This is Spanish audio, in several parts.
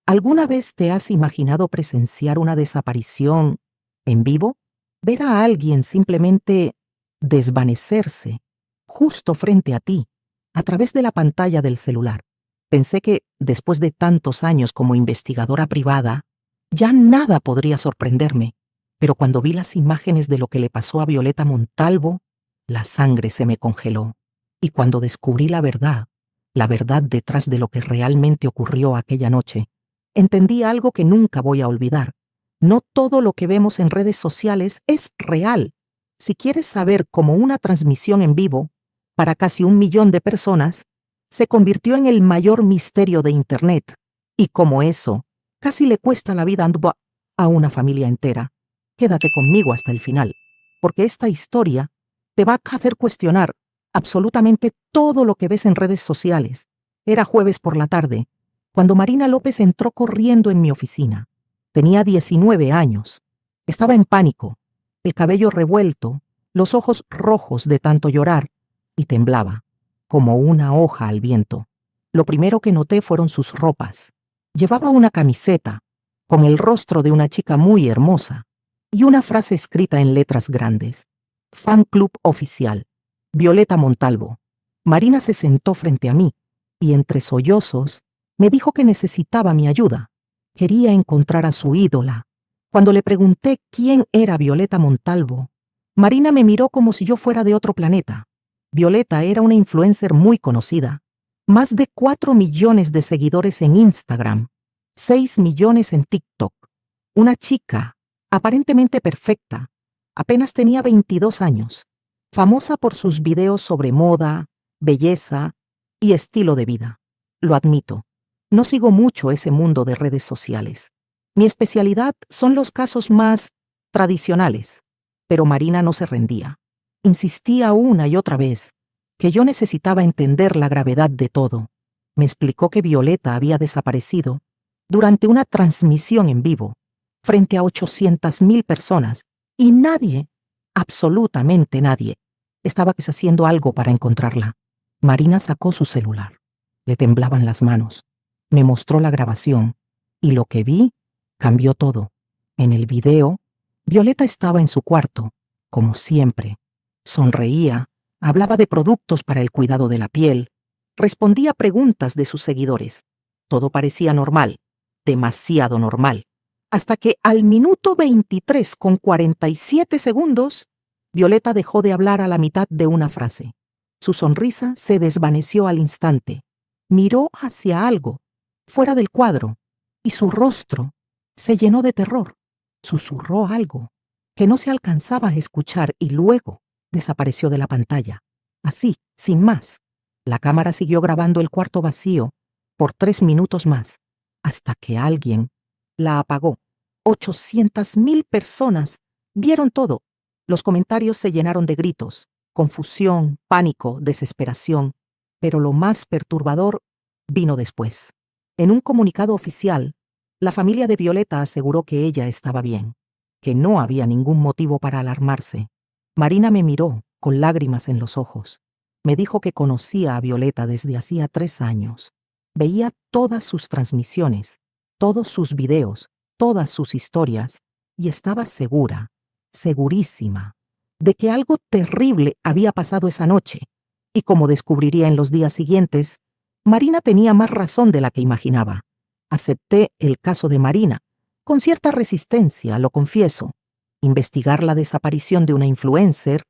¿Alguna vez te has imaginado presenciar una desaparición en vivo? Ver a alguien simplemente desvanecerse justo frente a ti, a través de la pantalla del celular. Pensé que, después de tantos años como investigadora privada, ya nada podría sorprenderme, pero cuando vi las imágenes de lo que le pasó a Violeta Montalvo, la sangre se me congeló. Y cuando descubrí la verdad detrás de lo que realmente ocurrió aquella noche, entendí algo que nunca voy a olvidar. No todo lo que vemos en redes sociales es real. Si quieres saber cómo una transmisión en vivo, para casi 1 millón de personas, se convirtió en el mayor misterio de Internet, y como eso casi le cuesta la vida a una familia entera, quédate conmigo hasta el final, porque esta historia te va a hacer cuestionar absolutamente todo lo que ves en redes sociales. Era jueves por la tarde, cuando Marina López entró corriendo en mi oficina. Tenía 19 años. Estaba en pánico, el cabello revuelto, los ojos rojos de tanto llorar, y temblaba, como una hoja al viento. Lo primero que noté fueron sus ropas. Llevaba una camiseta, con el rostro de una chica muy hermosa, y una frase escrita en letras grandes. Fan Club Oficial, Violeta Montalvo. Marina se sentó frente a mí, y entre sollozos, me dijo que necesitaba mi ayuda. Quería encontrar a su ídola. Cuando le pregunté quién era Violeta Montalvo, Marina me miró como si yo fuera de otro planeta. Violeta era una influencer muy conocida. Más de 4 millones de seguidores en Instagram, 6 millones en TikTok. Una chica, aparentemente perfecta, apenas tenía 22 años, famosa por sus videos sobre moda, belleza y estilo de vida. Lo admito, no sigo mucho ese mundo de redes sociales. Mi especialidad son los casos más tradicionales, pero Marina no se rendía. Insistía una y otra vez que yo necesitaba entender la gravedad de todo. Me explicó que Violeta había desaparecido durante una transmisión en vivo, frente a 800,000 personas, y nadie, absolutamente nadie, estaba haciendo algo para encontrarla. Marina sacó su celular. Le temblaban las manos. Me mostró la grabación, y lo que vi cambió todo. En el video, Violeta estaba en su cuarto, como siempre. Sonreía, hablaba de productos para el cuidado de la piel, respondía a preguntas de sus seguidores. Todo parecía normal, demasiado normal, hasta que al minuto 23:47, Violeta dejó de hablar a la mitad de una frase. Su sonrisa se desvaneció al instante. Miró hacia algo, fuera del cuadro, y su rostro se llenó de terror. Susurró algo que no se alcanzaba a escuchar y luego desapareció de la pantalla. Así, sin más. La cámara siguió grabando el cuarto vacío por 3 minutos más, hasta que alguien la apagó. 800,000 personas vieron todo. Los comentarios se llenaron de gritos, confusión, pánico, desesperación. Pero lo más perturbador vino después. En un comunicado oficial, la familia de Violeta aseguró que ella estaba bien, que no había ningún motivo para alarmarse. Marina me miró con lágrimas en los ojos. Me dijo que conocía a Violeta desde hacía 3 años. Veía todas sus transmisiones, todos sus videos, todas sus historias, y estaba segura, segurísima, de que algo terrible había pasado esa noche. Y como descubriría en los días siguientes, Marina tenía más razón de la que imaginaba. Acepté el caso de Marina, con cierta resistencia, lo confieso. Investigar la desaparición de una influencer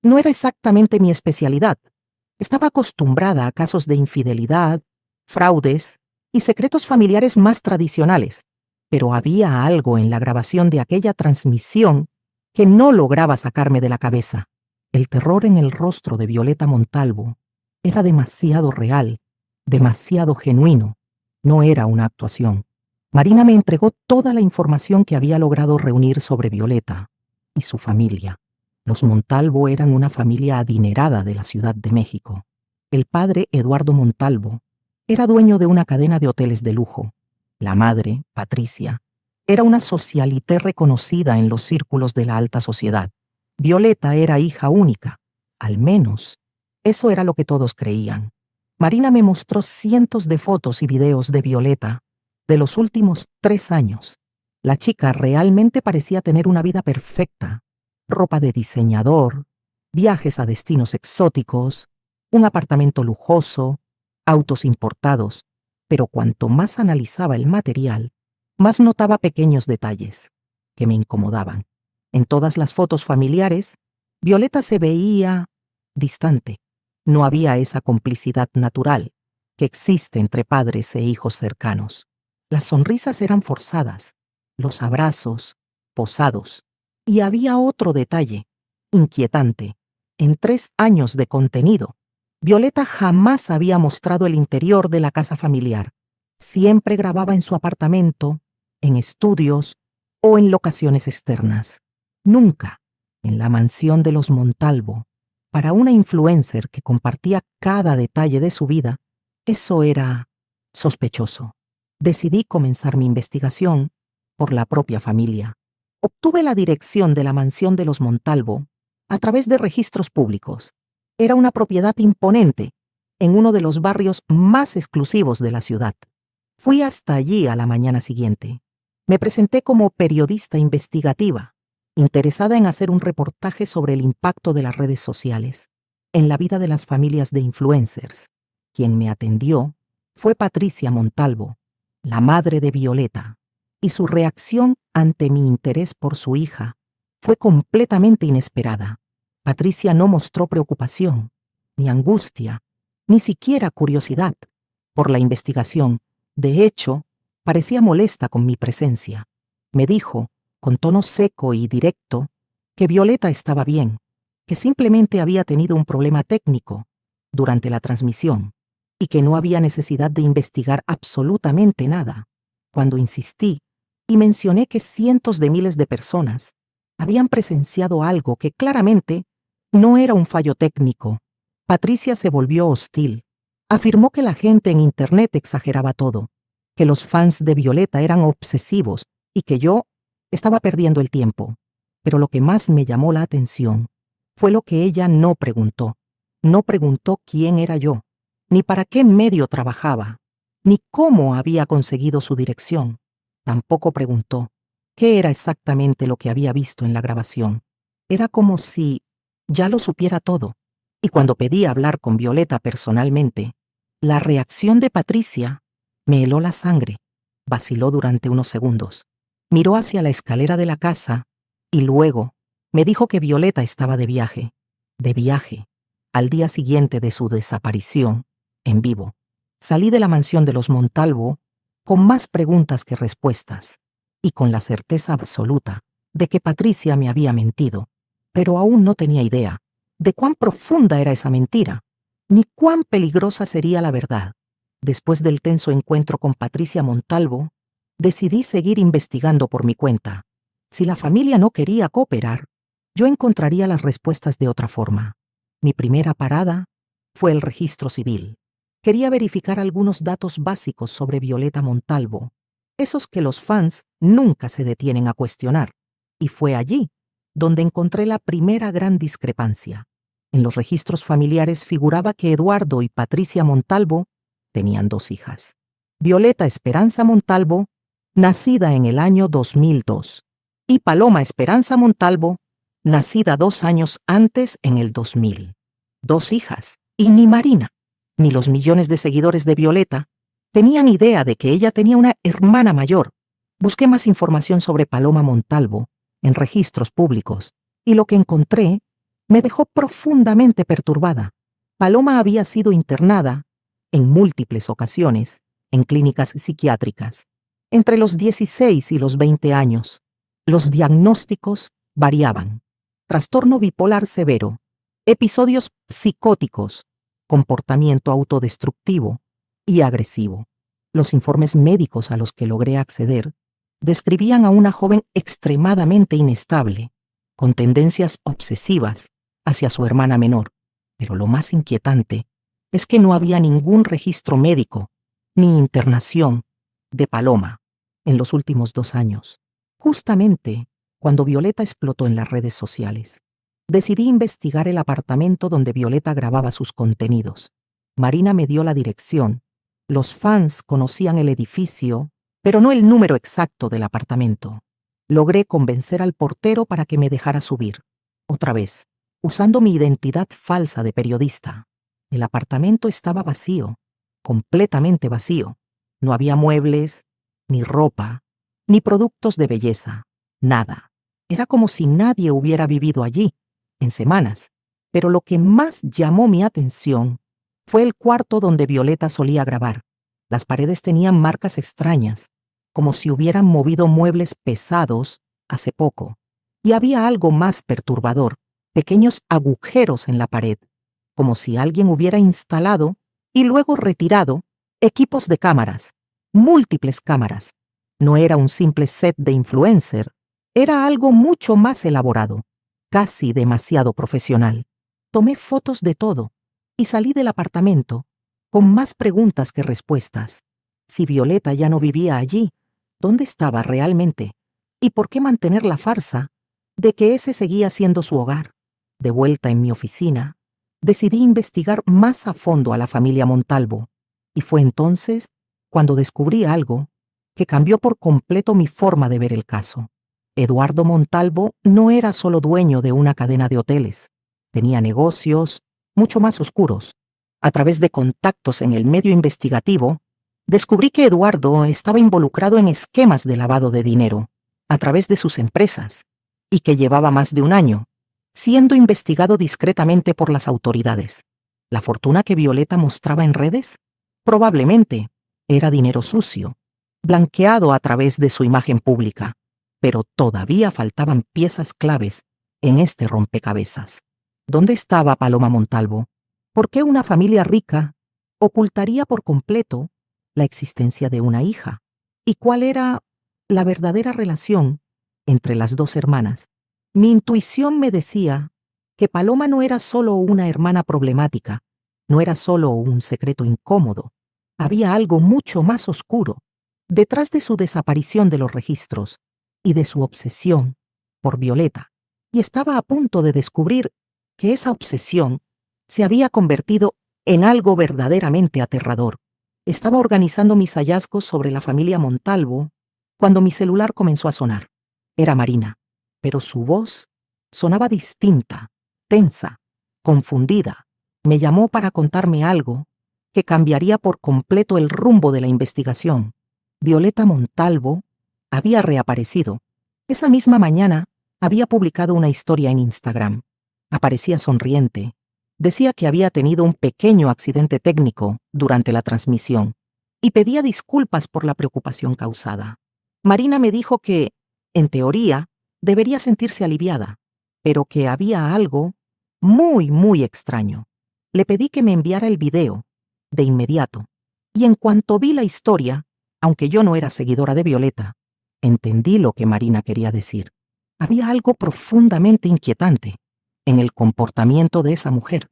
no era exactamente mi especialidad. Estaba acostumbrada a casos de infidelidad, fraudes y secretos familiares más tradicionales, pero había algo en la grabación de aquella transmisión que no lograba sacarme de la cabeza. El terror en el rostro de Violeta Montalvo era demasiado real, demasiado genuino. No era una actuación. Marina me entregó toda la información que había logrado reunir sobre Violeta y su familia. Los Montalvo eran una familia adinerada de la Ciudad de México. El padre, Eduardo Montalvo, era dueño de una cadena de hoteles de lujo. La madre, Patricia, era una socialité reconocida en los círculos de la alta sociedad. Violeta era hija única. Al menos, eso era lo que todos creían. Marina me mostró cientos de fotos y videos de Violeta De los últimos 3 años, la chica realmente parecía tener una vida perfecta. Ropa de diseñador, viajes a destinos exóticos, un apartamento lujoso, autos importados, pero cuanto más analizaba el material, más notaba pequeños detalles que me incomodaban. En todas las fotos familiares, Violeta se veía distante. No había esa complicidad natural que existe entre padres e hijos cercanos. Las sonrisas eran forzadas, los abrazos, posados. Y había otro detalle, inquietante. En 3 años de contenido, Violeta jamás había mostrado el interior de la casa familiar. Siempre grababa en su apartamento, en estudios o en locaciones externas. Nunca en la mansión de los Montalvo. Para una influencer que compartía cada detalle de su vida, eso era sospechoso. Decidí comenzar mi investigación por la propia familia. Obtuve la dirección de la mansión de los Montalvo a través de registros públicos. Era una propiedad imponente en uno de los barrios más exclusivos de la ciudad. Fui hasta allí a la mañana siguiente. Me presenté como periodista investigativa, interesada en hacer un reportaje sobre el impacto de las redes sociales en la vida de las familias de influencers. Quien me atendió fue Patricia Montalvo, la madre de Violeta, y su reacción ante mi interés por su hija fue completamente inesperada. Patricia no mostró preocupación, ni angustia, ni siquiera curiosidad por la investigación. De hecho, parecía molesta con mi presencia. Me dijo, con tono seco y directo, que Violeta estaba bien, que simplemente había tenido un problema técnico durante la transmisión y que no había necesidad de investigar absolutamente nada. Cuando insistí y mencioné que cientos de miles de personas habían presenciado algo que claramente no era un fallo técnico, Patricia se volvió hostil. Afirmó que la gente en Internet exageraba todo, que los fans de Violeta eran obsesivos y que yo estaba perdiendo el tiempo. Pero lo que más me llamó la atención fue lo que ella no preguntó. No preguntó quién era yo, ni para qué medio trabajaba, ni cómo había conseguido su dirección. Tampoco preguntó qué era exactamente lo que había visto en la grabación. Era como si ya lo supiera todo. Y cuando pedí hablar con Violeta personalmente, la reacción de Patricia me heló la sangre. Vaciló durante unos segundos. Miró hacia la escalera de la casa y luego me dijo que Violeta estaba de viaje, al día siguiente de su desaparición, en vivo. Salí de la mansión de los Montalvo con más preguntas que respuestas y con la certeza absoluta de que Patricia me había mentido, pero aún no tenía idea de cuán profunda era esa mentira, ni cuán peligrosa sería la verdad. Después del tenso encuentro con Patricia Montalvo, decidí seguir investigando por mi cuenta. Si la familia no quería cooperar, yo encontraría las respuestas de otra forma. Mi primera parada fue el registro civil. Quería verificar algunos datos básicos sobre Violeta Montalvo, esos que los fans nunca se detienen a cuestionar. Y fue allí donde encontré la primera gran discrepancia. En los registros familiares figuraba que Eduardo y Patricia Montalvo tenían 2 hijas. Violeta Esperanza Montalvo, nacida en el año 2002, y Paloma Esperanza Montalvo, nacida 2 años antes en el 2000. 2 hijas, y ni Marina, ni los millones de seguidores de Violeta tenían idea de que ella tenía una hermana mayor. Busqué más información sobre Paloma Montalvo en registros públicos, y lo que encontré me dejó profundamente perturbada. Paloma había sido internada en múltiples ocasiones en clínicas psiquiátricas. Entre los 16 y los 20 años, los diagnósticos variaban: trastorno bipolar severo, episodios psicóticos, comportamiento autodestructivo y agresivo. Los informes médicos a los que logré acceder describían a una joven extremadamente inestable, con tendencias obsesivas hacia su hermana menor. Pero lo más inquietante es que no había ningún registro médico ni internación de Paloma en los últimos 2 años, justamente cuando Violeta explotó en las redes sociales. Decidí investigar el apartamento donde Violeta grababa sus contenidos. Marina me dio la dirección. Los fans conocían el edificio pero no el número exacto del apartamento. Logré convencer al portero para que me dejara subir. Otra vez, usando mi identidad falsa de periodista. El apartamento estaba vacío, completamente vacío. No había muebles, ni ropa, ni productos de belleza, nada. Era como si nadie hubiera vivido allí, en semanas. Pero lo que más llamó mi atención fue el cuarto donde Violeta solía grabar. Las paredes tenían marcas extrañas, como si hubieran movido muebles pesados hace poco. Y había algo más perturbador, pequeños agujeros en la pared, como si alguien hubiera instalado y luego retirado equipos de cámaras, múltiples cámaras. No era un simple set de influencer, era algo mucho más elaborado, casi demasiado profesional. Tomé fotos de todo y salí del apartamento con más preguntas que respuestas. Si Violeta ya no vivía allí, ¿dónde estaba realmente? ¿Y por qué mantener la farsa de que ese seguía siendo su hogar? De vuelta en mi oficina, decidí investigar más a fondo a la familia Montalvo, y fue entonces cuando descubrí algo que cambió por completo mi forma de ver el caso. Eduardo Montalvo no era solo dueño de una cadena de hoteles, tenía negocios mucho más oscuros. A través de contactos en el medio investigativo, descubrí que Eduardo estaba involucrado en esquemas de lavado de dinero a través de sus empresas y que llevaba más de un año siendo investigado discretamente por las autoridades. ¿La fortuna que Violeta mostraba en redes? Probablemente era dinero sucio, blanqueado a través de su imagen pública, pero todavía faltaban piezas claves en este rompecabezas. ¿Dónde estaba Paloma Montalvo? ¿Por qué una familia rica ocultaría por completo la existencia de una hija? ¿Y cuál era la verdadera relación entre las dos hermanas? Mi intuición me decía que Paloma no era solo una hermana problemática, no era solo un secreto incómodo. Había algo mucho más oscuro detrás de su desaparición de los registros y de su obsesión por Violeta. Y estaba a punto de descubrir que esa obsesión se había convertido en algo verdaderamente aterrador. Estaba organizando mis hallazgos sobre la familia Montalvo cuando mi celular comenzó a sonar. Era Marina, pero su voz sonaba distinta, tensa, confundida. Me llamó para contarme algo que cambiaría por completo el rumbo de la investigación. Violeta Montalvo había reaparecido. Esa misma mañana había publicado una historia en Instagram. Aparecía sonriente. Decía que había tenido un pequeño accidente técnico durante la transmisión y pedía disculpas por la preocupación causada. Marina me dijo que, en teoría, debería sentirse aliviada, pero que había algo muy extraño. Le pedí que me enviara el video, de inmediato, y en cuanto vi la historia, aunque yo no era seguidora de Violeta, entendí lo que Marina quería decir. Había algo profundamente inquietante en el comportamiento de esa mujer.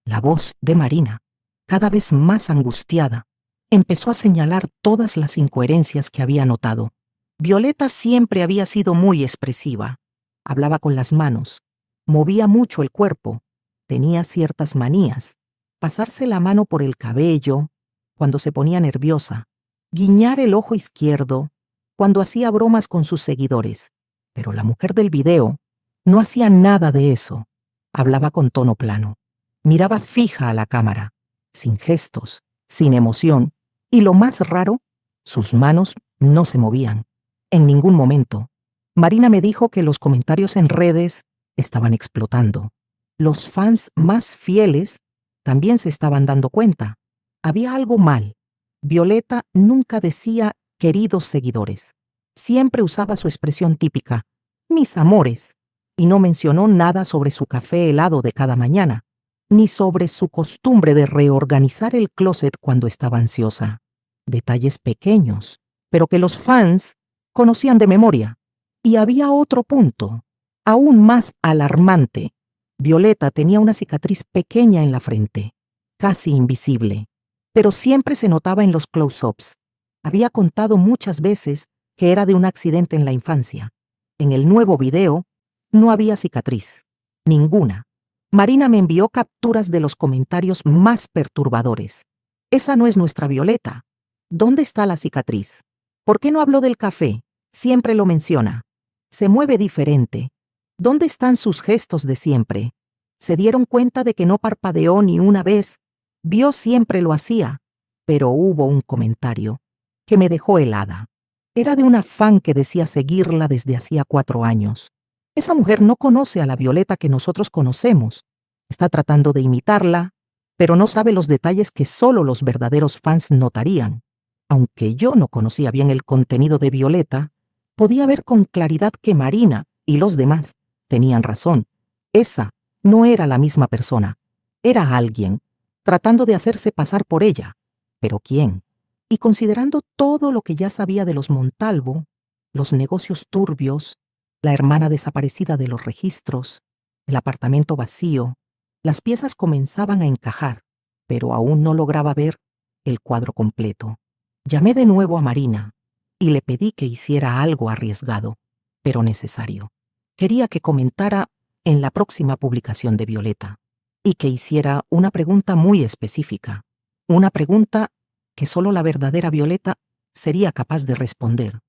La voz de Marina, cada vez más angustiada, empezó a señalar todas las incoherencias que había notado. Violeta siempre había sido muy expresiva. Hablaba con las manos, movía mucho el cuerpo, tenía ciertas manías, pasarse la mano por el cabello cuando se ponía nerviosa, guiñar el ojo izquierdo cuando hacía bromas con sus seguidores. Pero la mujer del video no hacía nada de eso. Hablaba con tono plano, miraba fija a la cámara, sin gestos, sin emoción, y lo más raro, sus manos no se movían. En ningún momento. Marina me dijo que los comentarios en redes estaban explotando. Los fans más fieles también se estaban dando cuenta. Había algo mal. Violeta nunca decía queridos seguidores. Siempre usaba su expresión típica, mis amores, y no mencionó nada sobre su café helado de cada mañana, ni sobre su costumbre de reorganizar el closet cuando estaba ansiosa. Detalles pequeños, pero que los fans conocían de memoria. Y había otro punto, aún más alarmante. Violeta tenía una cicatriz pequeña en la frente, casi invisible, pero siempre se notaba en los close-ups. Había contado muchas veces que era de un accidente en la infancia. En el nuevo video no había cicatriz, ninguna. Marina me envió capturas de los comentarios más perturbadores. Esa no es nuestra Violeta. ¿Dónde está la cicatriz? ¿Por qué no habló del café? Siempre lo menciona. Se mueve diferente. ¿Dónde están sus gestos de siempre? Se dieron cuenta de que no parpadeó ni una vez. Vio siempre lo hacía. Pero hubo un comentario que me dejó helada. Era de una fan que decía seguirla desde hacía 4 años. Esa mujer no conoce a la Violeta que nosotros conocemos. Está tratando de imitarla, pero no sabe los detalles que solo los verdaderos fans notarían. Aunque yo no conocía bien el contenido de Violeta, podía ver con claridad que Marina y los demás tenían razón. Esa no era la misma persona. Era alguien, tratando de hacerse pasar por ella. ¿Pero quién? Y considerando todo lo que ya sabía de los Montalvo, los negocios turbios, la hermana desaparecida de los registros, el apartamento vacío, las piezas comenzaban a encajar, pero aún no lograba ver el cuadro completo. Llamé de nuevo a Marina y le pedí que hiciera algo arriesgado, pero necesario. Quería que comentara en la próxima publicación de Violeta y que hiciera una pregunta muy específica, una pregunta que solo la verdadera Violeta sería capaz de responder.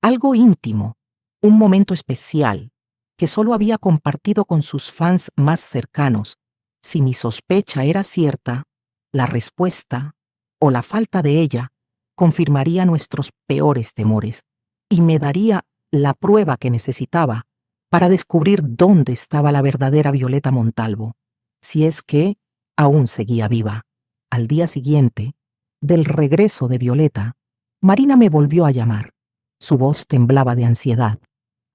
Algo íntimo, un momento especial, que solo había compartido con sus fans más cercanos. Si mi sospecha era cierta, la respuesta, o la falta de ella, confirmaría nuestros peores temores y me daría la prueba que necesitaba para descubrir dónde estaba la verdadera Violeta Montalvo, si es que aún seguía viva. Al día siguiente, del regreso de Violeta, Marina me volvió a llamar. Su voz temblaba de ansiedad.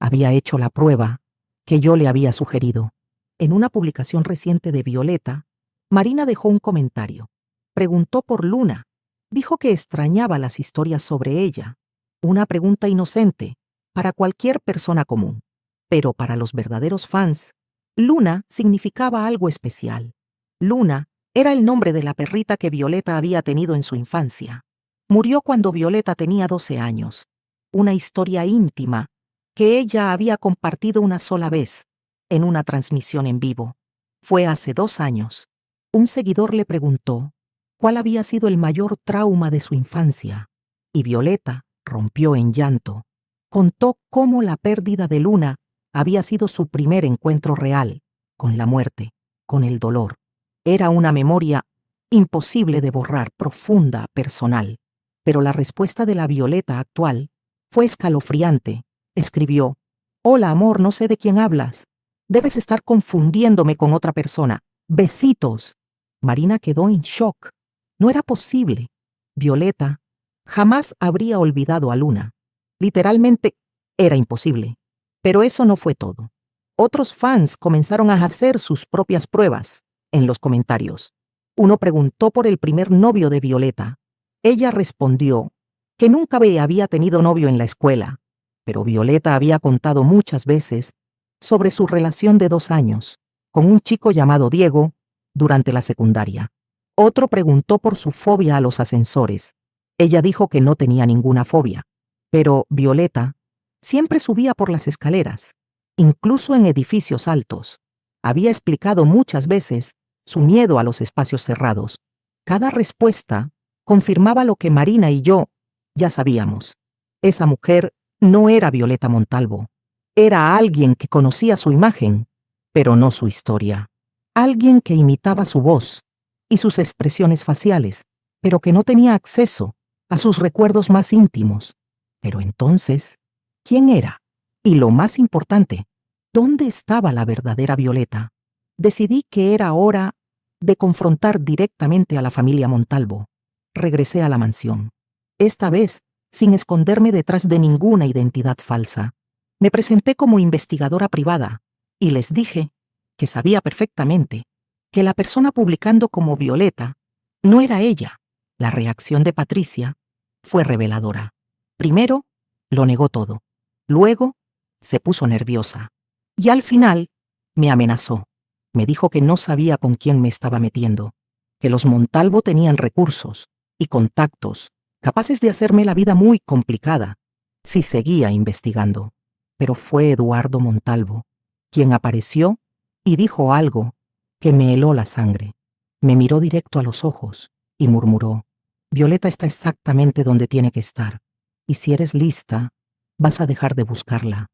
Había hecho la prueba que yo le había sugerido. En una publicación reciente de Violeta, Marina dejó un comentario. Preguntó por Luna. Dijo que extrañaba las historias sobre ella. Una pregunta inocente para cualquier persona común. Pero para los verdaderos fans, Luna significaba algo especial. Luna era el nombre de la perrita que Violeta había tenido en su infancia. Murió cuando Violeta tenía 12 años. Una historia íntima que ella había compartido una sola vez, en una transmisión en vivo. Fue hace 2 años. Un seguidor le preguntó cuál había sido el mayor trauma de su infancia, y Violeta rompió en llanto. Contó cómo la pérdida de Luna había sido su primer encuentro real con la muerte, con el dolor. Era una memoria imposible de borrar, profunda, personal. Pero la respuesta de la Violeta actual fue escalofriante. Escribió: «Hola, amor, no sé de quién hablas. Debes estar confundiéndome con otra persona. Besitos». Marina quedó en shock. No era posible. Violeta jamás habría olvidado a Luna. Literalmente, era imposible. Pero eso no fue todo. Otros fans comenzaron a hacer sus propias pruebas en los comentarios. Uno preguntó por el primer novio de Violeta. Ella respondió que nunca había tenido novio en la escuela, pero Violeta había contado muchas veces sobre su relación de 2 años con un chico llamado Diego durante la secundaria. Otro preguntó por su fobia a los ascensores. Ella dijo que no tenía ninguna fobia, pero Violeta siempre subía por las escaleras, incluso en edificios altos. Había explicado muchas veces su miedo a los espacios cerrados. Cada respuesta confirmaba lo que Marina y yo ya sabíamos. Esa mujer no era Violeta Montalvo. Era alguien que conocía su imagen, pero no su historia. Alguien que imitaba su voz y sus expresiones faciales, pero que no tenía acceso a sus recuerdos más íntimos. Pero entonces, ¿quién era? Y lo más importante, ¿dónde estaba la verdadera Violeta? Decidí que era hora de confrontar directamente a la familia Montalvo. Regresé a la mansión. Esta vez, sin esconderme detrás de ninguna identidad falsa. Me presenté como investigadora privada y les dije que sabía perfectamente que la persona publicando como Violeta no era ella. La reacción de Patricia fue reveladora. Primero, lo negó todo. Luego, se puso nerviosa. Y al final, me amenazó. Me dijo que no sabía con quién me estaba metiendo, que los Montalvo tenían recursos y contactos capaces de hacerme la vida muy complicada si seguía investigando. Pero fue Eduardo Montalvo quien apareció y dijo algo que me heló la sangre. Me miró directo a los ojos y murmuró: «Violeta está exactamente donde tiene que estar. Y si eres lista, vas a dejar de buscarla.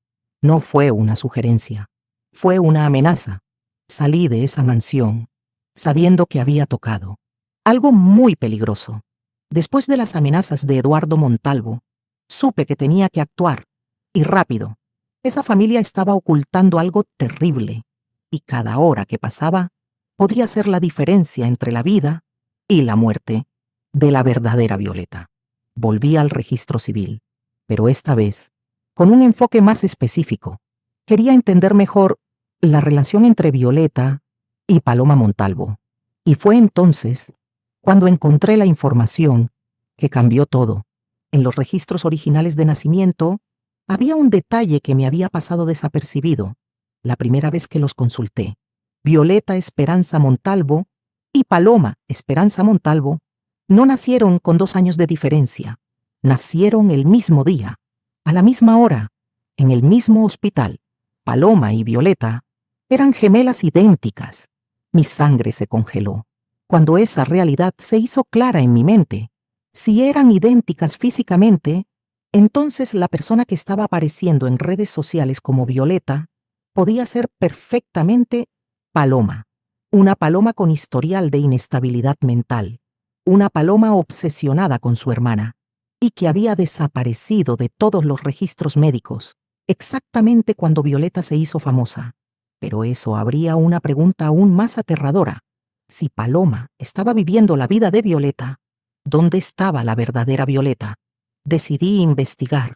No fue una sugerencia, fue una amenaza. Salí de esa mansión sabiendo que había tocado algo muy peligroso. Después de las amenazas de Eduardo Montalvo, supe que tenía que actuar, y rápido. Esa familia estaba ocultando algo terrible, y cada hora que pasaba podía ser la diferencia entre la vida y la muerte de la verdadera Violeta. Volví al registro civil, pero esta vez con un enfoque más específico. Quería entender mejor la relación entre Violeta y Paloma Montalvo. Y fue entonces cuando encontré la información que cambió todo. En los registros originales de nacimiento había un detalle que me había pasado desapercibido la primera vez que los consulté. Violeta Esperanza Montalvo y Paloma Esperanza Montalvo no nacieron con 2 años de diferencia. Nacieron el mismo día, a la misma hora, en el mismo hospital. Paloma y Violeta eran gemelas idénticas. Mi sangre se congeló cuando esa realidad se hizo clara en mi mente. Si eran idénticas físicamente, entonces la persona que estaba apareciendo en redes sociales como Violeta podía ser perfectamente Paloma, una Paloma con historial de inestabilidad mental, una Paloma obsesionada con su hermana y que había desaparecido de todos los registros médicos, exactamente cuando Violeta se hizo famosa. Pero eso habría una pregunta aún más aterradora. Si Paloma estaba viviendo la vida de Violeta, ¿dónde estaba la verdadera Violeta? Decidí investigar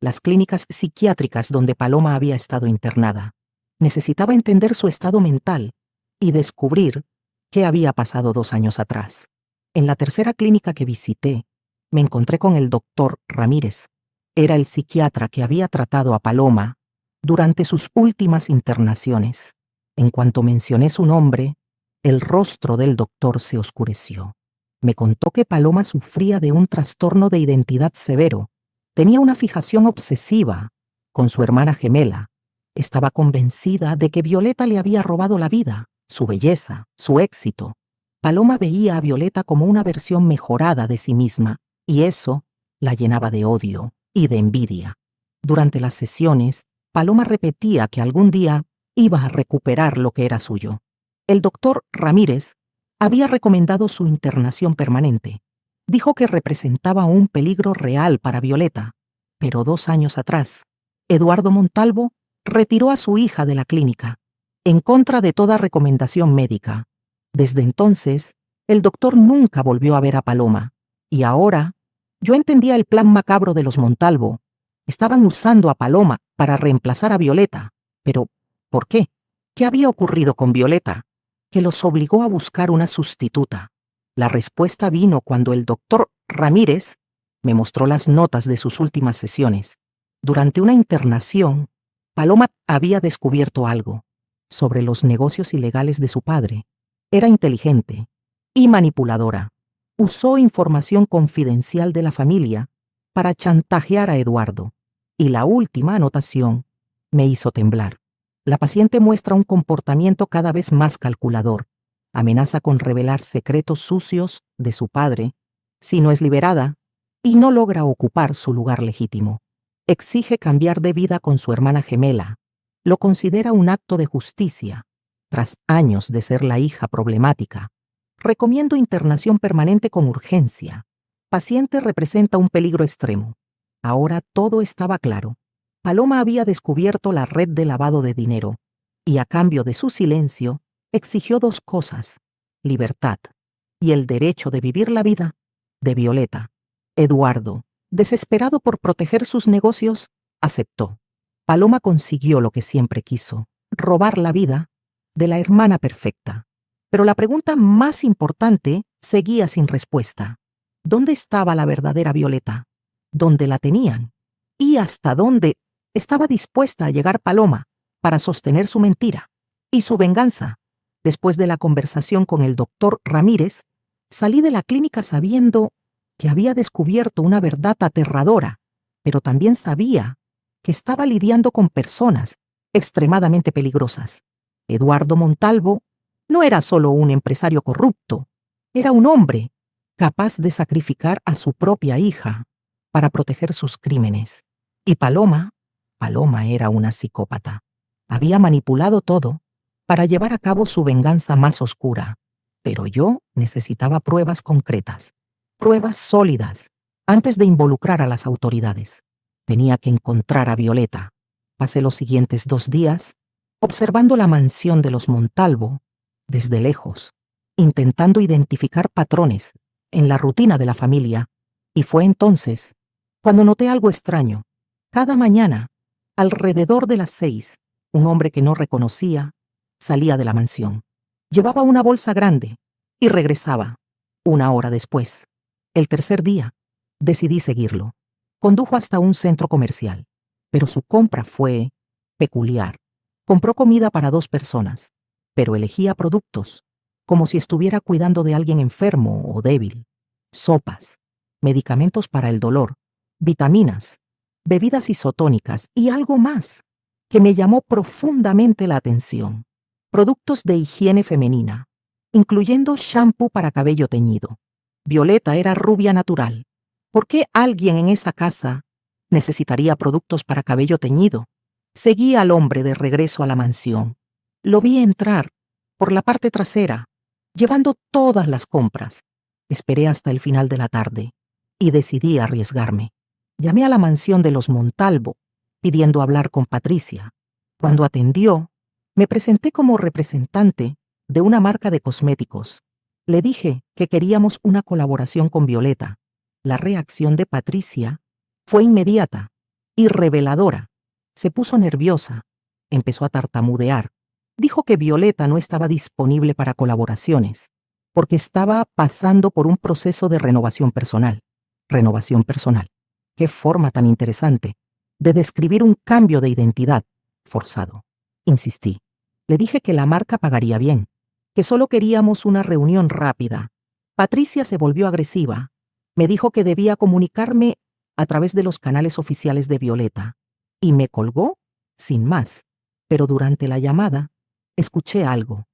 las clínicas psiquiátricas donde Paloma había estado internada. Necesitaba entender su estado mental y descubrir qué había pasado 2 años atrás. En la tercera clínica que visité, me encontré con el doctor Ramírez. Era el psiquiatra que había tratado a Paloma durante sus últimas internaciones. En cuanto mencioné su nombre, el rostro del doctor se oscureció. Me contó que Paloma sufría de un trastorno de identidad severo. Tenía una fijación obsesiva con su hermana gemela. Estaba convencida de que Violeta le había robado la vida, su belleza, su éxito. Paloma veía a Violeta como una versión mejorada de sí misma, y eso la llenaba de odio y de envidia. Durante las sesiones, Paloma repetía que algún día iba a recuperar lo que era suyo. El doctor Ramírez había recomendado su internación permanente. Dijo que representaba un peligro real para Violeta, pero 2 años atrás, Eduardo Montalvo retiró a su hija de la clínica, en contra de toda recomendación médica. Desde entonces, el doctor nunca volvió a ver a Paloma, y ahora yo entendía el plan macabro de los Montalvo. Estaban usando a Paloma para reemplazar a Violeta. Pero, ¿por qué? ¿Qué había ocurrido con Violeta que los obligó a buscar una sustituta? La respuesta vino cuando el doctor Ramírez me mostró las notas de sus últimas sesiones. Durante una internación, Paloma había descubierto algo sobre los negocios ilegales de su padre. Era inteligente y manipuladora. Usó información confidencial de la familia para chantajear a Eduardo. Y la última anotación me hizo temblar. La paciente muestra un comportamiento cada vez más calculador. Amenaza con revelar secretos sucios de su padre si no es liberada y no logra ocupar su lugar legítimo. Exige cambiar de vida con su hermana gemela. Lo considera un acto de justicia, tras años de ser la hija problemática. Recomiendo internación permanente con urgencia. Paciente representa un peligro extremo. Ahora todo estaba claro. Paloma había descubierto la red de lavado de dinero y a cambio de su silencio exigió 2 cosas: libertad y el derecho de vivir la vida de Violeta. Eduardo, desesperado por proteger sus negocios, aceptó. Paloma consiguió lo que siempre quiso: robar la vida de la hermana perfecta. Pero la pregunta más importante seguía sin respuesta. ¿Dónde estaba la verdadera Violeta? ¿Dónde la tenían? ¿Y hasta dónde estaba dispuesta a llegar Paloma para sostener su mentira y su venganza? Después de la conversación con el doctor Ramírez, salí de la clínica sabiendo que había descubierto una verdad aterradora, pero también sabía que estaba lidiando con personas extremadamente peligrosas. Eduardo Montalvo no era solo un empresario corrupto, era un hombre capaz de sacrificar a su propia hija para proteger sus crímenes. Y Paloma era una psicópata. Había manipulado todo para llevar a cabo su venganza más oscura. Pero yo necesitaba pruebas concretas, pruebas sólidas, antes de involucrar a las autoridades. Tenía que encontrar a Violeta. Pasé los siguientes 2 días observando la mansión de los Montalvo desde lejos, intentando identificar patrones en la rutina de la familia, y fue entonces cuando noté algo extraño. Cada mañana, alrededor de las 6, un hombre que no reconocía salía de la mansión. Llevaba una bolsa grande y regresaba 1 hora después. El tercer día, decidí seguirlo. Condujo hasta un centro comercial, pero su compra fue peculiar. Compró comida para 2 personas, pero elegía productos como si estuviera cuidando de alguien enfermo o débil. Sopas, medicamentos para el dolor, vitaminas, bebidas isotónicas y algo más que me llamó profundamente la atención. Productos de higiene femenina, incluyendo shampoo para cabello teñido. Violeta era rubia natural. ¿Por qué alguien en esa casa necesitaría productos para cabello teñido? Seguí al hombre de regreso a la mansión. Lo vi entrar por la parte trasera, llevando todas las compras. Esperé hasta el final de la tarde y decidí arriesgarme. Llamé a la mansión de los Montalvo, pidiendo hablar con Patricia. Cuando atendió, me presenté como representante de una marca de cosméticos. Le dije que queríamos una colaboración con Violeta. La reacción de Patricia fue inmediata y reveladora. Se puso nerviosa, empezó a tartamudear. Dijo que Violeta no estaba disponible para colaboraciones, porque estaba pasando por un proceso de renovación personal. Renovación personal. Qué forma tan interesante de describir un cambio de identidad forzado. Insistí. Le dije que la marca pagaría bien, que solo queríamos una reunión rápida. Patricia se volvió agresiva. Me dijo que debía comunicarme a través de los canales oficiales de Violeta, y me colgó sin más. Pero durante la llamada, escuché algo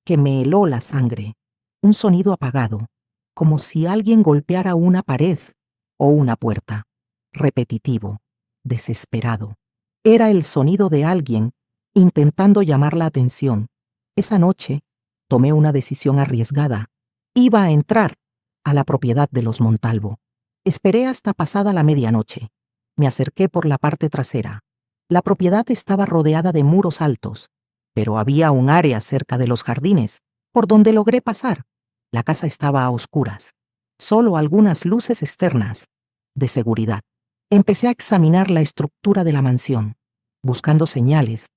que me heló la sangre, un sonido apagado, como si alguien golpeara una pared o una puerta. Repetitivo, desesperado. Era el sonido de alguien intentando llamar la atención. Esa noche tomé una decisión arriesgada. Iba a entrar a la propiedad de los Montalvo. Esperé hasta pasada la medianoche. Me acerqué por la parte trasera. La propiedad estaba rodeada de muros altos, pero había un área cerca de los jardines, por donde logré pasar. La casa estaba a oscuras, solo algunas luces externas, de seguridad. Empecé a examinar la estructura de la mansión, buscando señales,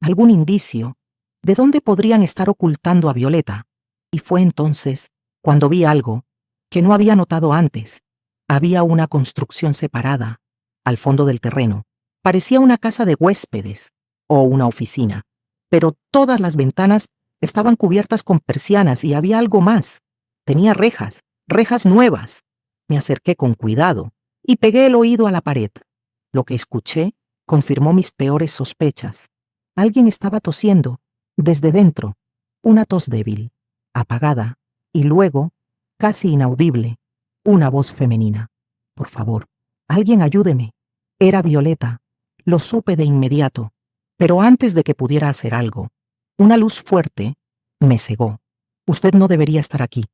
algún indicio de dónde podrían estar ocultando a Violeta. Y fue entonces cuando vi algo que no había notado antes. Había una construcción separada, al fondo del terreno. Parecía una casa de huéspedes o una oficina, pero todas las ventanas estaban cubiertas con persianas y había algo más. Tenía rejas nuevas. Me acerqué con cuidado y pegué el oído a la pared. Lo que escuché confirmó mis peores sospechas. Alguien estaba tosiendo desde dentro, una tos débil, apagada, y luego, casi inaudible, una voz femenina. Por favor, alguien ayúdeme. Era Violeta. Lo supe de inmediato, pero antes de que pudiera hacer algo, una luz fuerte me cegó. Usted no debería estar aquí.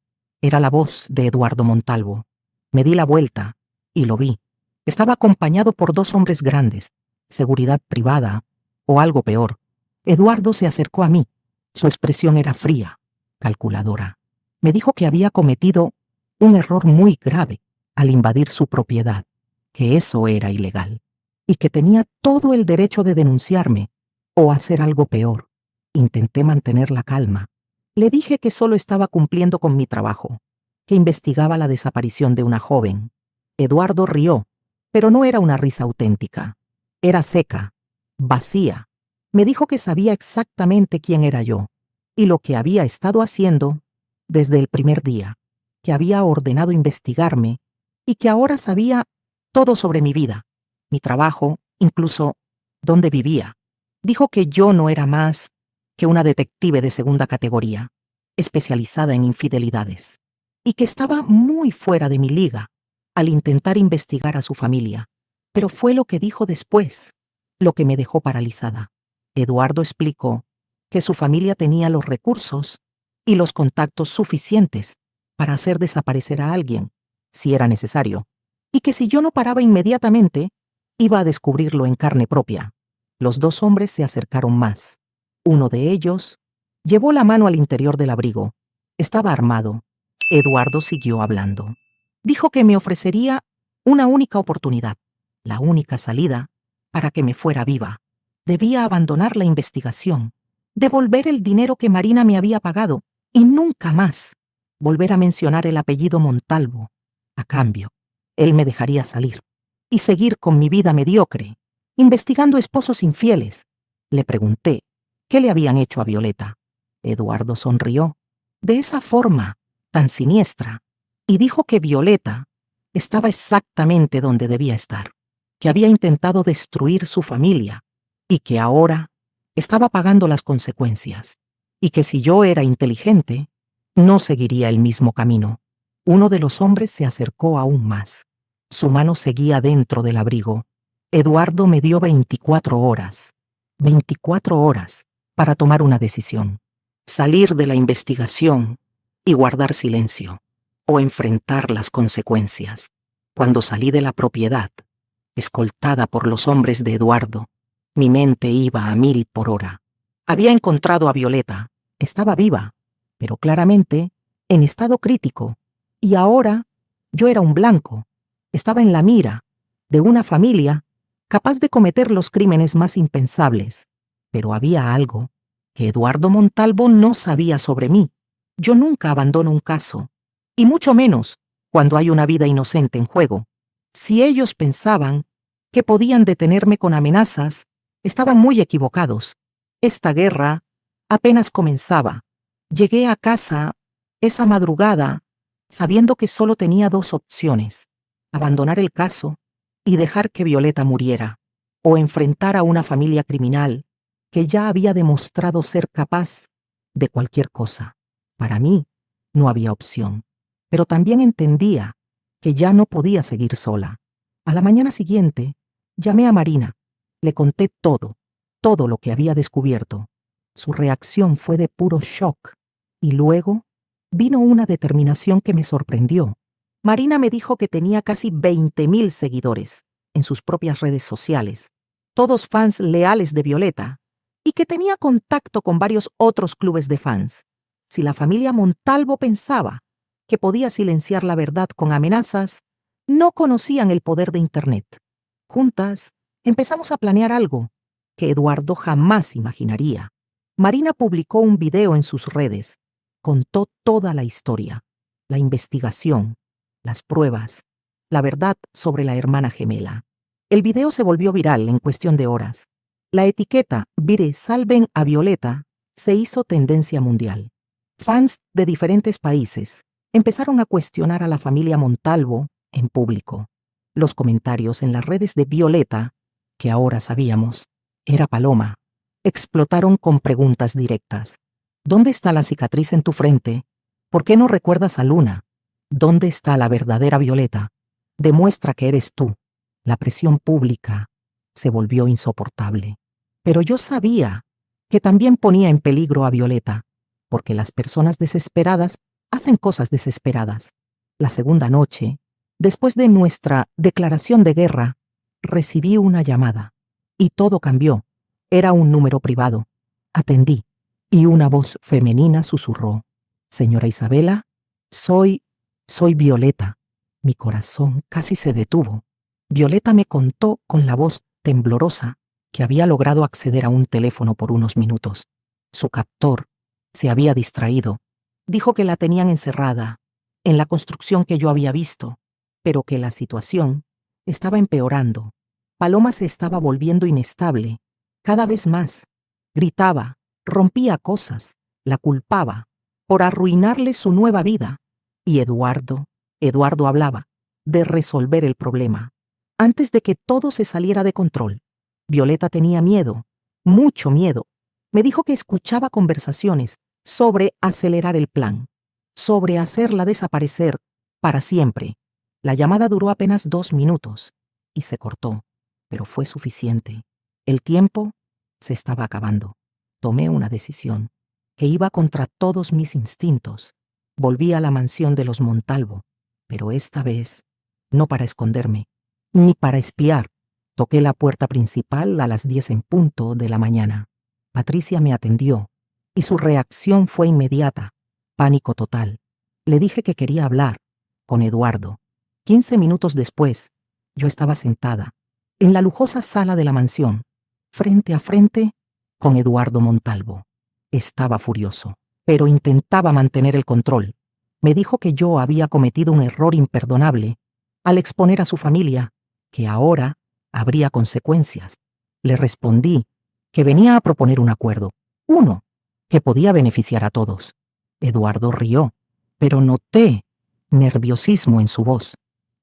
Era la voz de Eduardo Montalvo. Me di la vuelta y lo vi. Estaba acompañado por 2 hombres grandes, seguridad privada o algo peor. Eduardo se acercó a mí. Su expresión era fría, calculadora. Me dijo que había cometido un error muy grave al invadir su propiedad, que eso era ilegal, y que tenía todo el derecho de denunciarme o hacer algo peor. Intenté mantener la calma. Le dije que solo estaba cumpliendo con mi trabajo, que investigaba la desaparición de una joven. Eduardo rió, pero no era una risa auténtica. Era seca, vacía. Me dijo que sabía exactamente quién era yo y lo que había estado haciendo desde el primer día, que había ordenado investigarme y que ahora sabía todo sobre mi vida, mi trabajo, incluso dónde vivía. Dijo que yo no era más que una detective de segunda categoría, especializada en infidelidades, y que estaba muy fuera de mi liga. al intentar investigar a su familia, pero fue lo que dijo después lo que me dejó paralizada. Eduardo explicó que su familia tenía los recursos y los contactos suficientes para hacer desaparecer a alguien, si era necesario, y que si yo no paraba inmediatamente, iba a descubrirlo en carne propia. Los dos hombres se acercaron más. Uno de ellos llevó la mano al interior del abrigo. Estaba armado. Eduardo siguió hablando. Dijo que me ofrecería una única oportunidad, la única salida, para que me fuera viva. Debía abandonar la investigación, devolver el dinero que Marina me había pagado y nunca más volver a mencionar el apellido Montalvo. A cambio, él me dejaría salir y seguir con mi vida mediocre, investigando esposos infieles. Le pregunté qué le habían hecho a Violeta. Eduardo sonrió, de esa forma tan siniestra, y dijo que Violeta estaba exactamente donde debía estar, que había intentado destruir su familia y que ahora estaba pagando las consecuencias, y que si yo era inteligente, no seguiría el mismo camino. Uno de los hombres se acercó aún más. Su mano seguía dentro del abrigo. Eduardo me dio 24 horas. 24 horas para tomar una decisión. Salir de la investigación y guardar silencio, o enfrentar las consecuencias. Cuando salí de la propiedad, escoltada por los hombres de Eduardo, mi mente iba a 1000 por hora. Había encontrado a Violeta. Estaba viva, pero claramente en estado crítico. Y ahora yo era un blanco. Estaba en la mira de una familia capaz de cometer los crímenes más impensables. Pero había algo que Eduardo Montalvo no sabía sobre mí. Yo nunca abandono un caso, y mucho menos cuando hay una vida inocente en juego. Si ellos pensaban que podían detenerme con amenazas, estaban muy equivocados. Esta guerra apenas comenzaba. Llegué a casa esa madrugada sabiendo que solo tenía 2 opciones: abandonar el caso y dejar que Violeta muriera, o enfrentar a una familia criminal que ya había demostrado ser capaz de cualquier cosa. Para mí no había opción, pero también entendía que ya no podía seguir sola. A la mañana siguiente, llamé a Marina. Le conté todo lo que había descubierto. Su reacción fue de puro shock, y luego vino una determinación que me sorprendió. Marina me dijo que tenía casi 20.000 seguidores en sus propias redes sociales, todos fans leales de Violeta, y que tenía contacto con varios otros clubes de fans. Si la familia Montalvo pensaba que podía silenciar la verdad con amenazas, no conocían el poder de Internet. Juntas, empezamos a planear algo que Eduardo jamás imaginaría. Marina publicó un video en sus redes. Contó toda la historia, la investigación, las pruebas, la verdad sobre la hermana gemela. El video se volvió viral en cuestión de horas. La etiqueta "Vire salven a Violeta" se hizo tendencia mundial. Fans de diferentes países empezaron a cuestionar a la familia Montalvo en público. Los comentarios en las redes de Violeta, que ahora sabíamos era Paloma, explotaron con preguntas directas. ¿Dónde está la cicatriz en tu frente? ¿Por qué no recuerdas a Luna? ¿Dónde está la verdadera Violeta? Demuestra que eres tú. La presión pública se volvió insoportable. Pero yo sabía que también ponía en peligro a Violeta, porque las personas desesperadas hacen cosas desesperadas. La segunda noche, después de nuestra declaración de guerra, recibí una llamada, y todo cambió. Era un número privado. Atendí, y una voz femenina susurró: «Señora Isabela, soy Violeta». Mi corazón casi se detuvo. Violeta me contó con la voz temblorosa que había logrado acceder a un teléfono por unos minutos. Su captor se había distraído. Dijo que la tenían encerrada en la construcción que yo había visto, pero que la situación estaba empeorando. Paloma se estaba volviendo inestable, cada vez más. Gritaba, rompía cosas, la culpaba por arruinarle su nueva vida. Y Eduardo hablaba de resolver el problema antes de que todo se saliera de control. Violeta tenía miedo, mucho miedo. Me dijo que escuchaba conversaciones sobre acelerar el plan, sobre hacerla desaparecer para siempre. La llamada duró apenas 2 minutos y se cortó, pero fue suficiente. El tiempo se estaba acabando. Tomé una decisión que iba contra todos mis instintos. Volví a la mansión de los Montalvo, pero esta vez no para esconderme, ni para espiar. Toqué la puerta principal a las 10 en punto de la mañana. Patricia me atendió y su reacción fue inmediata, pánico total. Le dije que quería hablar con Eduardo. 15 minutos después, yo estaba sentada en la lujosa sala de la mansión, frente a frente con Eduardo Montalvo. Estaba furioso, pero intentaba mantener el control. Me dijo que yo había cometido un error imperdonable al exponer a su familia, que ahora habría consecuencias. Le respondí que venía a proponer un acuerdo, uno que podía beneficiar a todos. Eduardo rió, pero noté nerviosismo en su voz.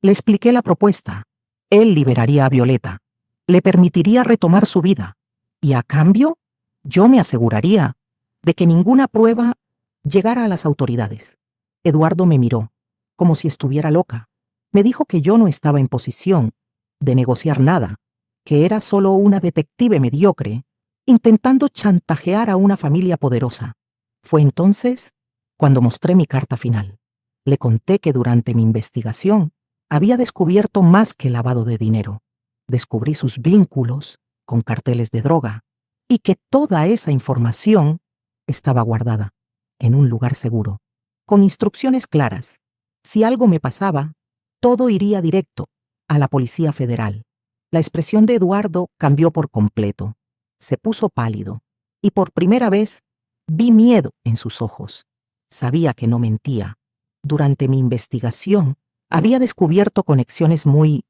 Le expliqué la propuesta. Él liberaría a Violeta, le permitiría retomar su vida, y a cambio, yo me aseguraría de que ninguna prueba llegara a las autoridades. Eduardo me miró, como si estuviera loca. Me dijo que yo no estaba en posición de negociar nada, que era solo una detective mediocre, intentando chantajear a una familia poderosa. Fue entonces cuando mostré mi carta final. Le conté que durante mi investigación había descubierto más que lavado de dinero. Descubrí sus vínculos con carteles de droga y que toda esa información estaba guardada en un lugar seguro, con instrucciones claras. Si algo me pasaba, todo iría directo a la Policía Federal. La expresión de Eduardo cambió por completo. Se puso pálido y por primera vez vi miedo en sus ojos. Sabía que no mentía. Durante mi investigación había descubierto conexiones muy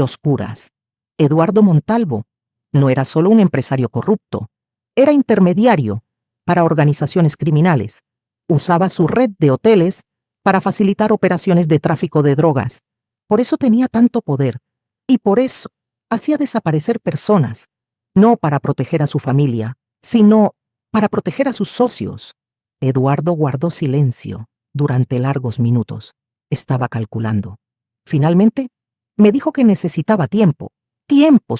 oscuras. Eduardo Montalvo no era solo un empresario corrupto, era intermediario para organizaciones criminales. Usaba su red de hoteles para facilitar operaciones de tráfico de drogas. Por eso tenía tanto poder y por eso hacía desaparecer personas, no para proteger a su familia, sino para proteger a sus socios. Eduardo guardó silencio durante largos minutos. Estaba calculando. Finalmente, me dijo que necesitaba tiempos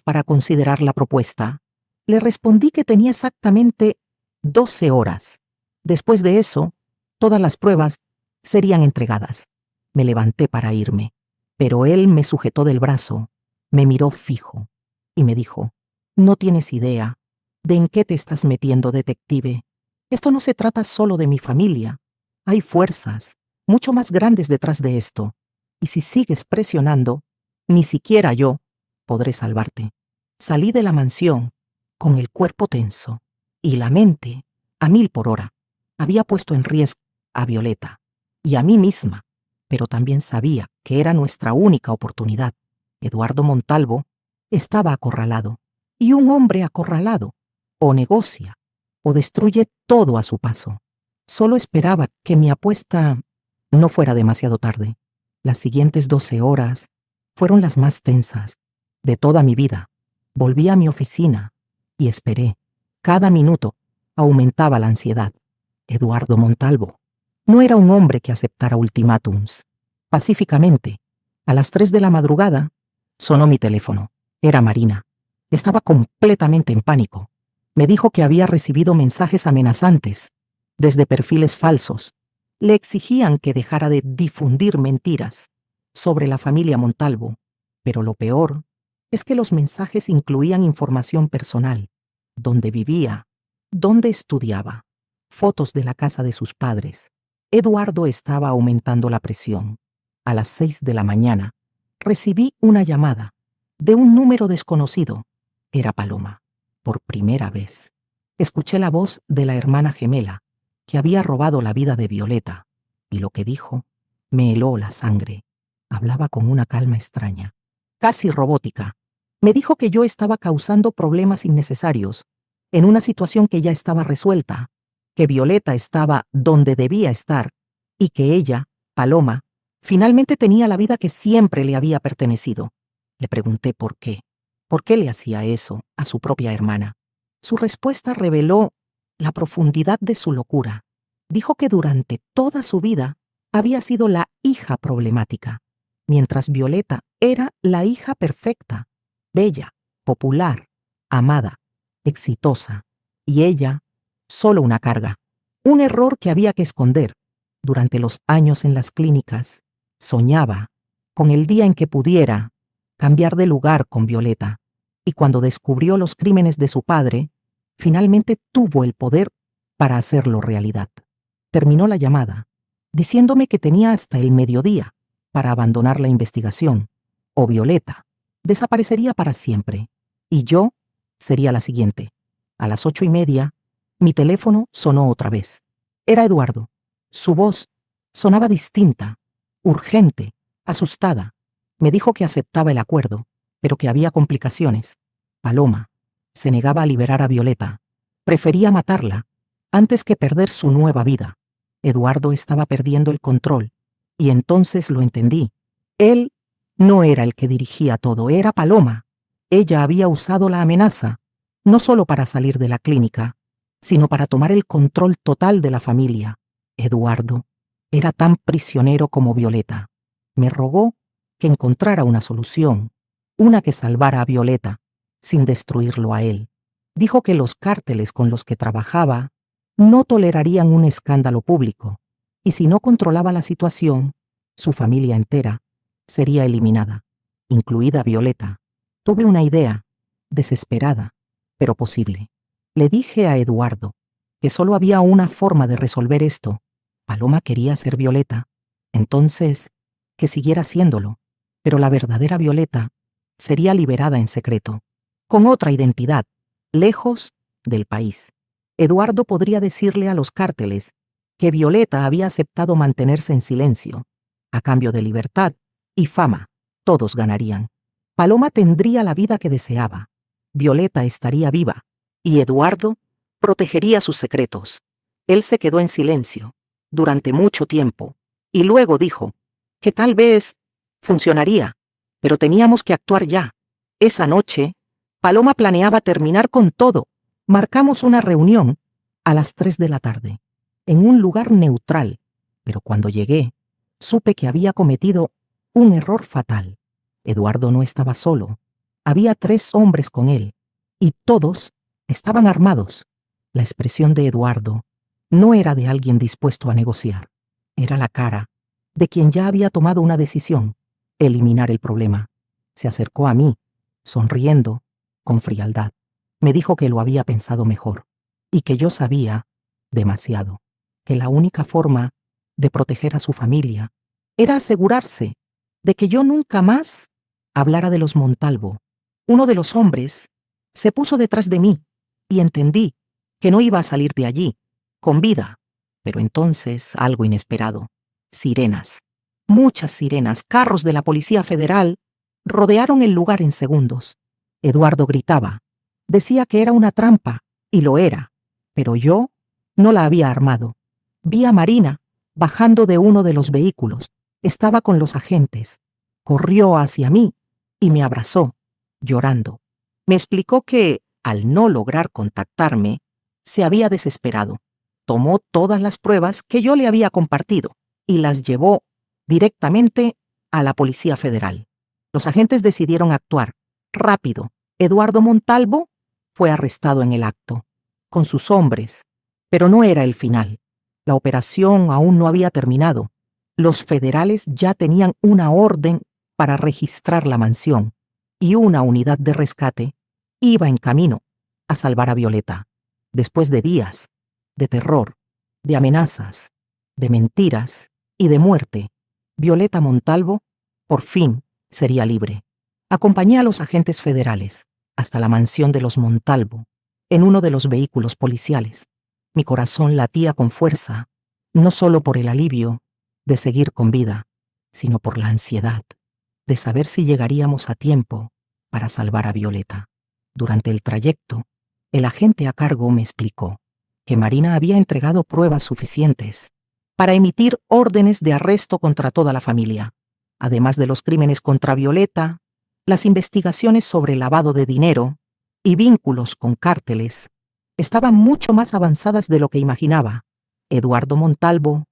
para considerar la propuesta. Le respondí que tenía exactamente 12 horas. Después de eso, todas las pruebas serían entregadas. Me levanté para irme, pero él me sujetó del brazo, me miró fijo y me dijo: «No tienes idea de en qué te estás metiendo, detective. Esto no se trata solo de mi familia. Hay fuerzas mucho más grandes detrás de esto. Y si sigues presionando, ni siquiera yo podré salvarte». Salí de la mansión con el cuerpo tenso y la mente a 1000 por hora. Había puesto en riesgo a Violeta y a mí misma, pero también sabía que era nuestra única oportunidad. Eduardo Montalvo estaba acorralado, y un hombre acorralado o negocia o destruye todo a su paso. Solo esperaba que mi apuesta no fuera demasiado tarde. Las siguientes 12 horas fueron las más tensas de toda mi vida. Volví a mi oficina y esperé. Cada minuto aumentaba la ansiedad. Eduardo Montalvo no era un hombre que aceptara ultimátums. Pacíficamente, a las 3 de la madrugada, sonó mi teléfono. Era Marina. Estaba completamente en pánico. Me dijo que había recibido mensajes amenazantes desde perfiles falsos. Le exigían que dejara de difundir mentiras sobre la familia Montalvo, pero lo peor es que los mensajes incluían información personal: dónde vivía, dónde estudiaba, fotos de la casa de sus padres. Eduardo estaba aumentando la presión. A las 6 de la mañana, recibí una llamada de un número desconocido. Era Paloma. Por primera vez, escuché la voz de la hermana gemela que había robado la vida de Violeta, y lo que dijo me heló la sangre. Hablaba con una calma extraña, casi robótica. Me dijo que yo estaba causando problemas innecesarios en una situación que ya estaba resuelta, que Violeta estaba donde debía estar y que ella, Paloma, finalmente tenía la vida que siempre le había pertenecido. Le pregunté por qué. ¿Por qué le hacía eso a su propia hermana? Su respuesta reveló la profundidad de su locura. Dijo que durante toda su vida había sido la hija problemática. mientras Violeta era la hija perfecta, bella, popular, amada, exitosa, y ella solo una carga, un error que había que esconder. Durante los años en las clínicas, soñaba con el día en que pudiera cambiar de lugar con Violeta, y cuando descubrió los crímenes de su padre, finalmente tuvo el poder para hacerlo realidad. Terminó la llamada, diciéndome que tenía hasta el mediodía para abandonar la investigación, o Violeta desaparecería para siempre, y yo sería la siguiente. A las 8:30, mi teléfono sonó otra vez. Era Eduardo. Su voz sonaba distinta, urgente, asustada. Me dijo que aceptaba el acuerdo, pero que había complicaciones. Paloma se negaba a liberar a Violeta. Prefería matarla antes que perder su nueva vida. Eduardo estaba perdiendo el control, y entonces lo entendí. Él no era el que dirigía todo, era Paloma. Ella había usado la amenaza, no solo para salir de la clínica, sino para tomar el control total de la familia. Eduardo era tan prisionero como Violeta. Me rogó que encontrara una solución, una que salvara a Violeta, sin destruirlo a él. Dijo que los cárteles con los que trabajaba no tolerarían un escándalo público, y si no controlaba la situación, su familia entera sería eliminada, incluida Violeta. Tuve una idea, desesperada, pero posible. Le dije a Eduardo que solo había una forma de resolver esto. Paloma quería ser Violeta, entonces que siguiera siéndolo, pero la verdadera Violeta sería liberada en secreto, con otra identidad, lejos del país. Eduardo podría decirle a los cárteles que Violeta había aceptado mantenerse en silencio, a cambio de libertad y fama. Todos ganarían. Paloma tendría la vida que deseaba, Violeta estaría viva, y Eduardo protegería sus secretos. Él se quedó en silencio durante mucho tiempo, y luego dijo que tal vez funcionaría, pero teníamos que actuar ya. Esa noche, Paloma planeaba terminar con todo. Marcamos una reunión a las 3 de la tarde, en un lugar neutral, pero cuando llegué, supe que había cometido un error fatal. Eduardo no estaba solo. Había 3 hombres con él, y todos estaban armados. La expresión de Eduardo no era de alguien dispuesto a negociar. Era la cara de quien ya había tomado una decisión: eliminar el problema. Se acercó a mí, sonriendo, con frialdad. Me dijo que lo había pensado mejor, y que yo sabía demasiado, que la única forma de proteger a su familia era asegurarse de que yo nunca más hablara de los Montalvo. Uno de los hombres se puso detrás de mí, y entendí que no iba a salir de allí, con vida. Pero entonces algo inesperado. Sirenas. Muchas sirenas, carros de la Policía Federal, rodearon el lugar en segundos. Eduardo gritaba. Decía que era una trampa, y lo era, pero yo no la había armado. Vi a Marina bajando de uno de los vehículos. Estaba con los agentes. Corrió hacia mí y me abrazó, llorando. Me explicó que, al no lograr contactarme, se había desesperado. Tomó todas las pruebas que yo le había compartido y las llevó directamente a la Policía Federal. Los agentes decidieron actuar rápido. Eduardo Montalvo fue arrestado en el acto, con sus hombres, pero no era el final. La operación aún no había terminado. Los federales ya tenían una orden para registrar la mansión, y una unidad de rescate iba en camino a salvar a Violeta. Después de días de terror, de amenazas, de mentiras y de muerte, Violeta Montalvo por fin sería libre. Acompañé a los agentes federales hasta la mansión de los Montalvo, en uno de los vehículos policiales. Mi corazón latía con fuerza, no solo por el alivio de seguir con vida, sino por la ansiedad de saber si llegaríamos a tiempo para salvar a Violeta. Durante el trayecto, el agente a cargo me explicó que Marina había entregado pruebas suficientes para emitir órdenes de arresto contra toda la familia. Además de los crímenes contra Violeta, las investigaciones sobre lavado de dinero y vínculos con cárteles estaban mucho más avanzadas de lo que imaginaba. Eduardo Montalvo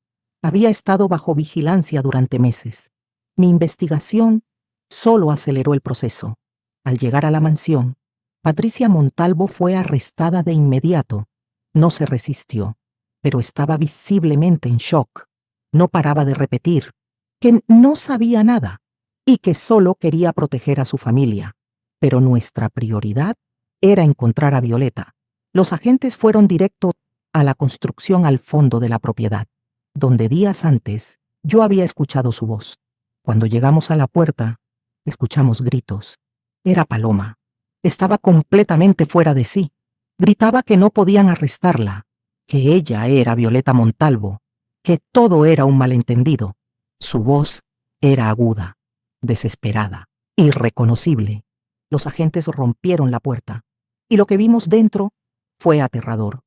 había estado bajo vigilancia durante meses, Mi investigación solo aceleró el proceso. Al llegar a la mansión, Patricia Montalvo fue arrestada de inmediato. No se resistió, pero estaba visiblemente en shock. No paraba de repetir que no sabía nada y que solo quería proteger a su familia. Pero nuestra prioridad era encontrar a Violeta. Los agentes fueron directo a la construcción al fondo de la propiedad, donde días antes yo había escuchado su voz. Cuando llegamos a la puerta, escuchamos gritos. Era Paloma. Estaba completamente fuera de sí. Gritaba que no podían arrestarla, que ella era Violeta Montalvo, que todo era un malentendido. Su voz era aguda, desesperada, irreconocible. Los agentes rompieron la puerta, y lo que vimos dentro fue aterrador.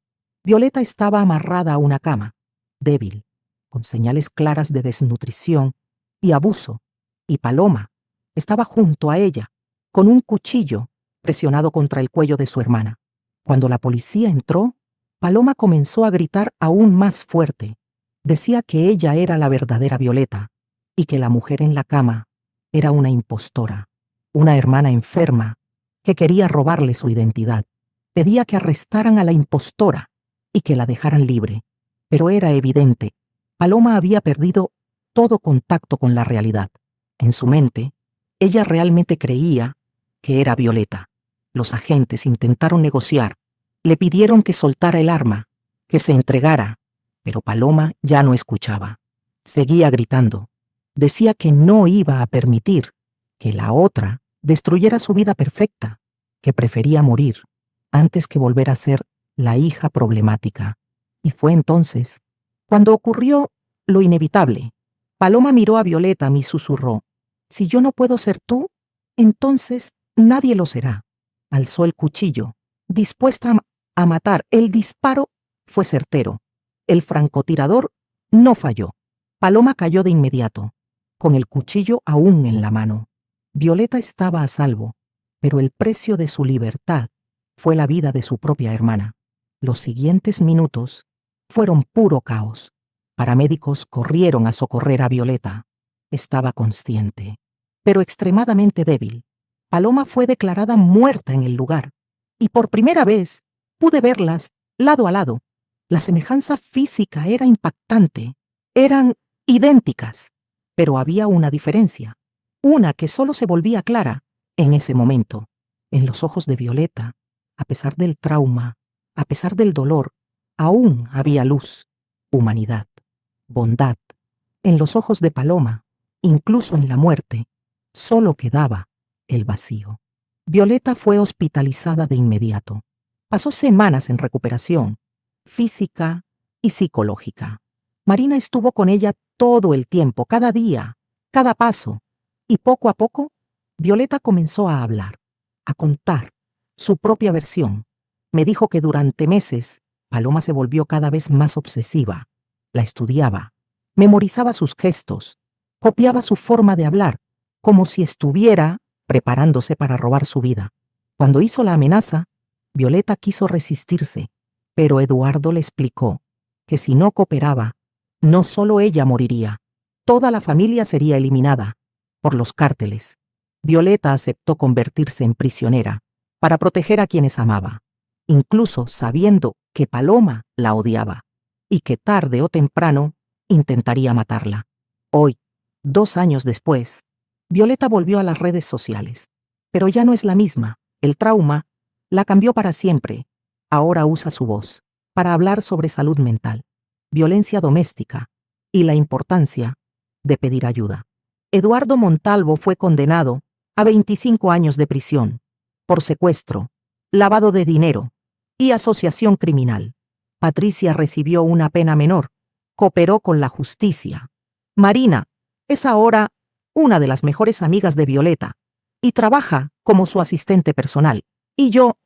Violeta estaba amarrada a una cama, débil, con señales claras de desnutrición y abuso, y Paloma estaba junto a ella, con un cuchillo presionado contra el cuello de su hermana. Cuando la policía entró, Paloma comenzó a gritar aún más fuerte. Decía que ella era la verdadera Violeta y que la mujer en la cama era una impostora, una hermana enferma que quería robarle su identidad. Pedía que arrestaran a la impostora y que la dejaran libre. Pero era evidente, Paloma había perdido todo contacto con la realidad. En su mente, ella realmente creía que era Violeta. Los agentes intentaron negociar, le pidieron que soltara el arma, que se entregara, pero Paloma ya no escuchaba. Seguía gritando. Decía que no iba a permitir que la otra destruyera su vida perfecta, que prefería morir antes que volver a ser la hija problemática. Y fue entonces cuando ocurrió lo inevitable. Paloma miró a Violeta y susurró: «Si yo no puedo ser tú, entonces nadie lo será». Alzó el cuchillo, dispuesta a matar. El disparo fue certero. El francotirador no falló. Paloma cayó de inmediato, con el cuchillo aún en la mano. Violeta estaba a salvo, pero el precio de su libertad fue la vida de su propia hermana. Los siguientes minutos fueron puro caos. Paramédicos corrieron a socorrer a Violeta. Estaba consciente, pero extremadamente débil. Paloma fue declarada muerta en el lugar, y por primera vez pude verlas lado a lado. La semejanza física era impactante. Eran idénticas, pero había una diferencia, una que solo se volvía clara en ese momento. En los ojos de Violeta, a pesar del trauma, a pesar del dolor, aún había luz, humanidad, bondad. En los ojos de Paloma, incluso en la muerte, solo quedaba el vacío. Violeta fue hospitalizada de inmediato. Pasó semanas en recuperación, física y psicológica. Marina estuvo con ella todo el tiempo, cada día, cada paso, y poco a poco, Violeta comenzó a hablar, a contar su propia versión. Me dijo que durante meses, Paloma se volvió cada vez más obsesiva. La estudiaba, memorizaba sus gestos, copiaba su forma de hablar, como si estuviera preparándose para robar su vida. Cuando hizo la amenaza, Violeta quiso resistirse, pero Eduardo le explicó que si no cooperaba, no solo ella moriría, toda la familia sería eliminada por los cárteles. Violeta aceptó convertirse en prisionera para proteger a quienes amaba, incluso sabiendo que Paloma la odiaba y que tarde o temprano intentaría matarla. Hoy, 2 años después, Violeta volvió a las redes sociales, pero ya no es la misma. El trauma la cambió para siempre. Ahora usa su voz para hablar sobre salud mental, violencia doméstica y la importancia de pedir ayuda. Eduardo Montalvo fue condenado a 25 años de prisión por secuestro, lavado de dinero y asociación criminal. Patricia recibió una pena menor, cooperó con la justicia. Marina es ahora una de las mejores amigas de Violeta y trabaja como su asistente personal. Y yo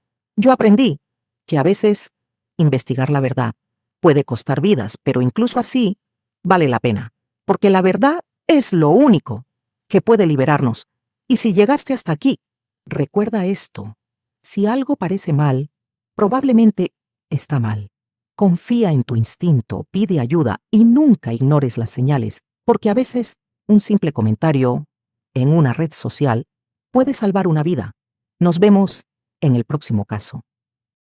aprendí que a veces investigar la verdad puede costar vidas, pero incluso así vale la pena, porque la verdad es lo único que puede liberarnos. Y si llegaste hasta aquí, recuerda esto: si algo parece mal, probablemente está mal. Confía en tu instinto, pide ayuda y nunca ignores las señales, porque a veces Un simple comentario en una red social puede salvar una vida. Nos vemos en el próximo caso.